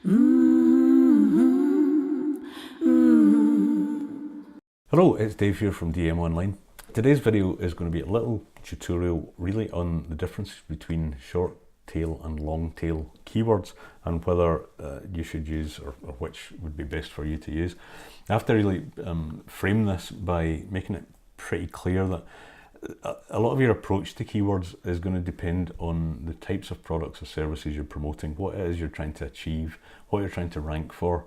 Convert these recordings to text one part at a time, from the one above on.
Hello, it's Dave here from DM Online. Today's video is going to be a little tutorial really on the difference between short tail and long tail keywords and whether you should use or which would be best for you to use. I have to really frame this by making it pretty clear that a lot of your approach to keywords is going to depend on the types of products or services you're promoting, what it is you're trying to achieve, what you're trying to rank for,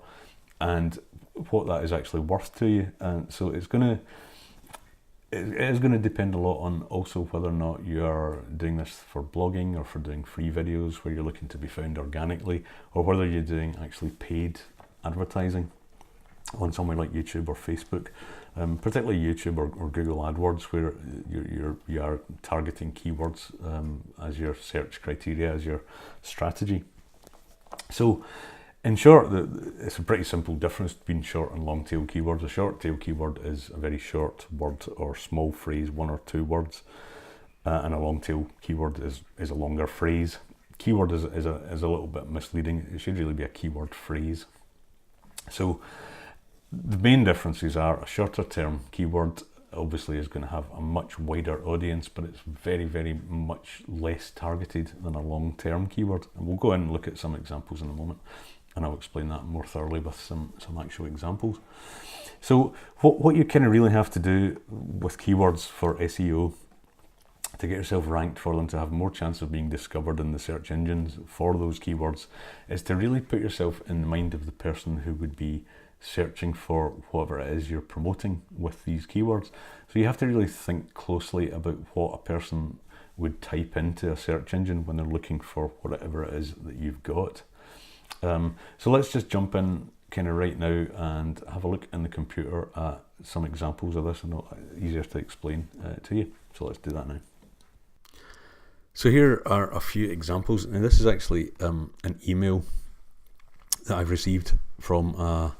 and what that is actually worth to you. And so it is going to depend a lot on also whether or not you are doing this for blogging or for doing free videos where you're looking to be found organically, or whether you're doing actually paid advertising on somewhere like YouTube or Facebook, particularly YouTube or Google Adwords, where you are targeting keywords as your search criteria, as your strategy. So in short, it's a pretty simple difference between short and long tail keywords. A short tail keyword is a very short word or small phrase, 1 or 2 words, and a long tail keyword is a longer phrase. Keyword is a little bit misleading. It should really be a keyword phrase. So the main differences are a shorter term keyword obviously is going to have a much wider audience, but it's very, very much less targeted than a long term keyword. And we'll go in and look at some examples in a moment, and I'll explain that more thoroughly with some actual examples. So what you kind of really have to do with keywords for SEO to get yourself ranked for them, to have more chance of being discovered in the search engines for those keywords, is to really put yourself in the mind of the person who would be searching for whatever it is you're promoting with these keywords. So you have to really think closely about what a person would type into a search engine when they're looking for whatever it is that you've got. So let's just jump in kind of right now and have a look in the computer at some examples of this, and easier to explain to you. So let's do that now. So here are a few examples, and this is actually an email that I've received from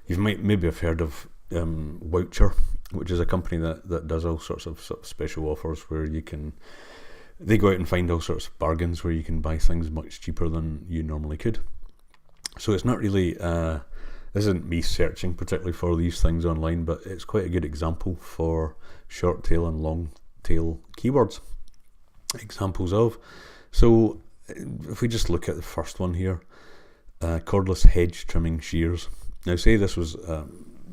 you might maybe have heard of Voucher, which is a company that does all sorts of special offers where they go out and find all sorts of bargains where you can buy things much cheaper than you normally could. So it's not really, this isn't me searching particularly for these things online, but it's quite a good example for short tail and long tail keywords. Examples of. So if we just look at the first one here, cordless hedge trimming shears. Now say this was,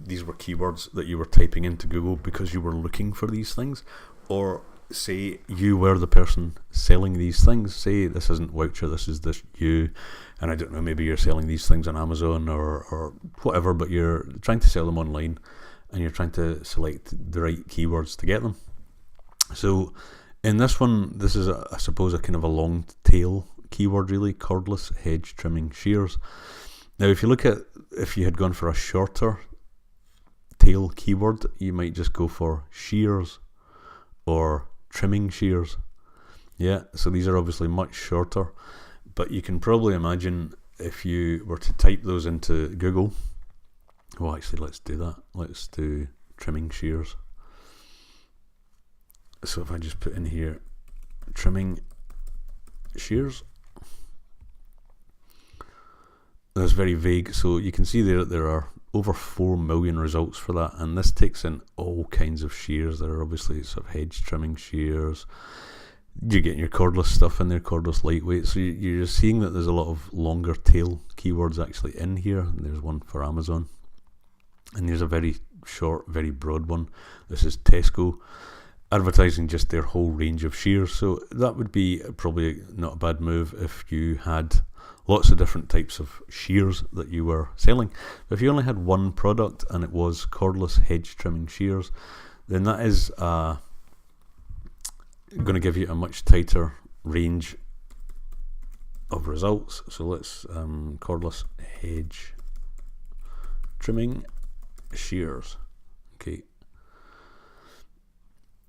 these were keywords that you were typing into Google because you were looking for these things, or say you were the person selling these things. Say this isn't Voucher, this is you, and I don't know, maybe you're selling these things on Amazon or whatever, but you're trying to sell them online and you're trying to select the right keywords to get them. So in this one, this is I suppose a kind of a long tail keyword really, cordless hedge trimming shears. Now if you had gone for a shorter tail keyword, you might just go for shears or trimming shears. Yeah, so these are obviously much shorter, but you can probably imagine if you were to type those into Google. Well, actually, let's do that. Let's do trimming shears. So if I just put in here trimming shears, that's very vague. So you can see there are over 4 million results for that, and this takes in all kinds of shears. There are obviously sort of hedge trimming shears. You're getting your cordless stuff in there, cordless lightweight. So you're just seeing that there's a lot of longer tail keywords actually in here. There's one for Amazon, and there's a very short, very broad one. This is Tesco, advertising just their whole range of shears. So that would be probably not a bad move if you had lots of different types of shears that you were selling. But if you only had one product and it was cordless hedge trimming shears, then that is going to give you a much tighter range of results. So let's cordless hedge trimming shears. Okay.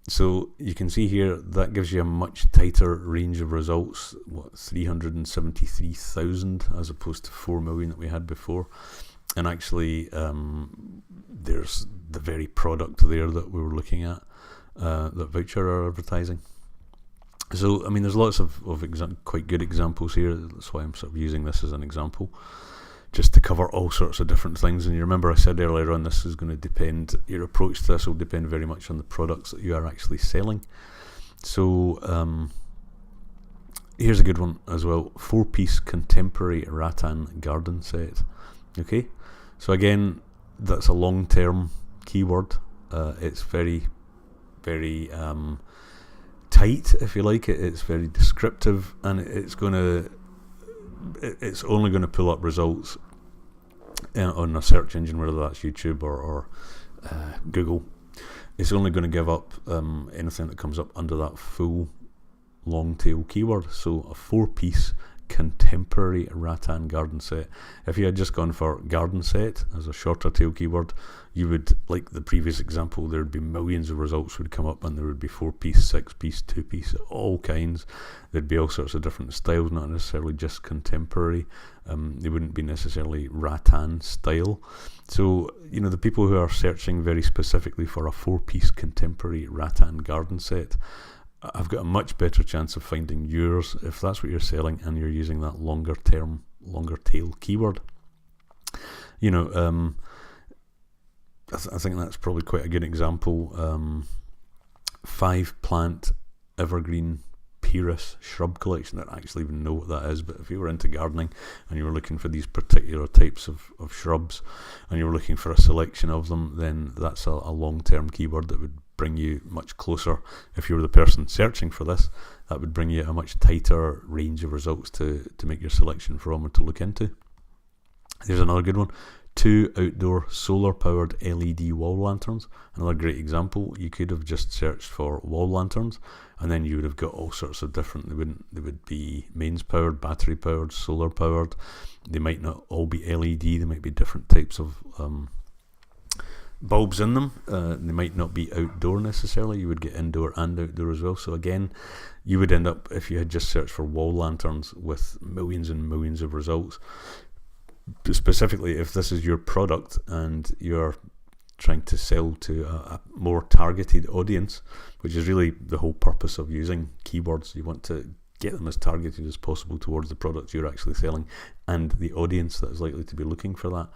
So you can see here that gives you a much tighter range of results, 373,000 as opposed to 4 million that we had before. And actually there's the very product there that we were looking at, that Voucher are advertising. So I mean there's lots of quite good examples here. That's why I'm sort of using this as an example just to cover all sorts of different things. And you remember I said earlier on, this is going to depend, your approach to this will depend very much on the products that you are actually selling. So here's a good one as well, 4-piece contemporary rattan garden set. Okay, so again, that's a long-term keyword. It's very, very tight, if you like. It's very descriptive, and it's only going to pull up results on a search engine, whether that's YouTube or Google. It's only going to give up anything that comes up under that full long tail keyword. So a 4-piece contemporary rattan garden set. If you had just gone for garden set as a shorter tail keyword, you would, like the previous example, there would be millions of results would come up, and there would be 4-piece, 6-piece, 2-piece, all kinds. There'd be all sorts of different styles, not necessarily just contemporary. They wouldn't be necessarily rattan style. So, you know, the people who are searching very specifically for a 4-piece contemporary rattan garden set, I've got a much better chance of finding yours if that's what you're selling and you're using that longer tail keyword. You know, I think that's probably quite a good example. 5-plant evergreen Pyrrhus shrub collection. I don't actually even know what that is, but if you were into gardening and you were looking for these particular types of shrubs and you were looking for a selection of them, then that's a long-term keyword that would bring you much closer. If you were the person searching for this, that would bring you a much tighter range of results to make your selection from or to look into. Here's another good one. 2 outdoor solar-powered LED wall lanterns. Another great example. You could have just searched for wall lanterns, and then you would have got all sorts of different. They would be mains-powered, battery-powered, solar-powered. They might not all be LED. They might be different types of bulbs in them. They might not be outdoor necessarily. You would get indoor and outdoor as well. So again, you would end up, if you had just searched for wall lanterns, with millions and millions of results. Specifically, if this is your product and you're trying to sell to a more targeted audience, which is really the whole purpose of using keywords. You want to get them as targeted as possible towards the products you're actually selling and the audience that is likely to be looking for that.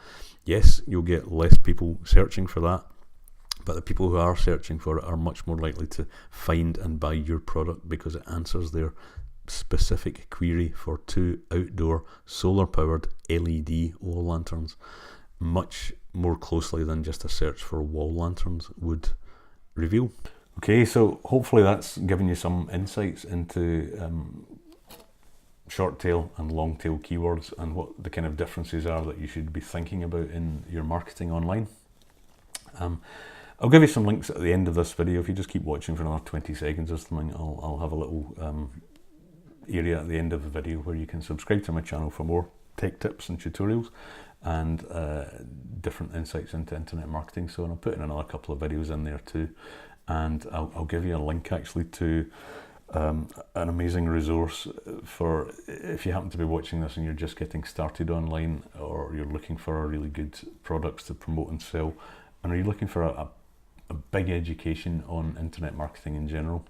Yes, you'll get less people searching for that, but the people who are searching for it are much more likely to find and buy your product because it answers their specific query for 2 outdoor solar-powered LED wall lanterns much more closely than just a search for wall lanterns would reveal. Okay, so hopefully that's given you some insights into short tail and long tail keywords and what the kind of differences are that you should be thinking about in your marketing online. I'll give you some links at the end of this video. If you just keep watching for another 20 seconds or something, I'll have a little area at the end of the video where you can subscribe to my channel for more tech tips and tutorials and different insights into internet marketing. So I'll put in another couple of videos in there too, and I'll give you a link actually to an amazing resource for if you happen to be watching this and you're just getting started online, or you're looking for a really good products to promote and sell, and are you looking for a big education on internet marketing in general,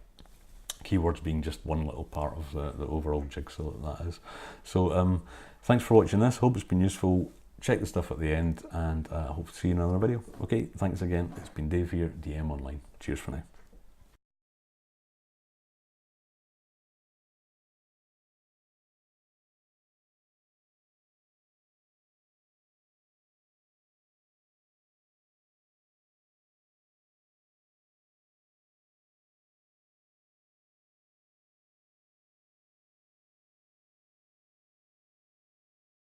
keywords being just one little part of the overall jigsaw that is. So thanks for watching this. Hope it's been useful. Check the stuff at the end, and I hope to see you in another video. Okay, thanks again. It's been Dave here, DM Online. Cheers for now.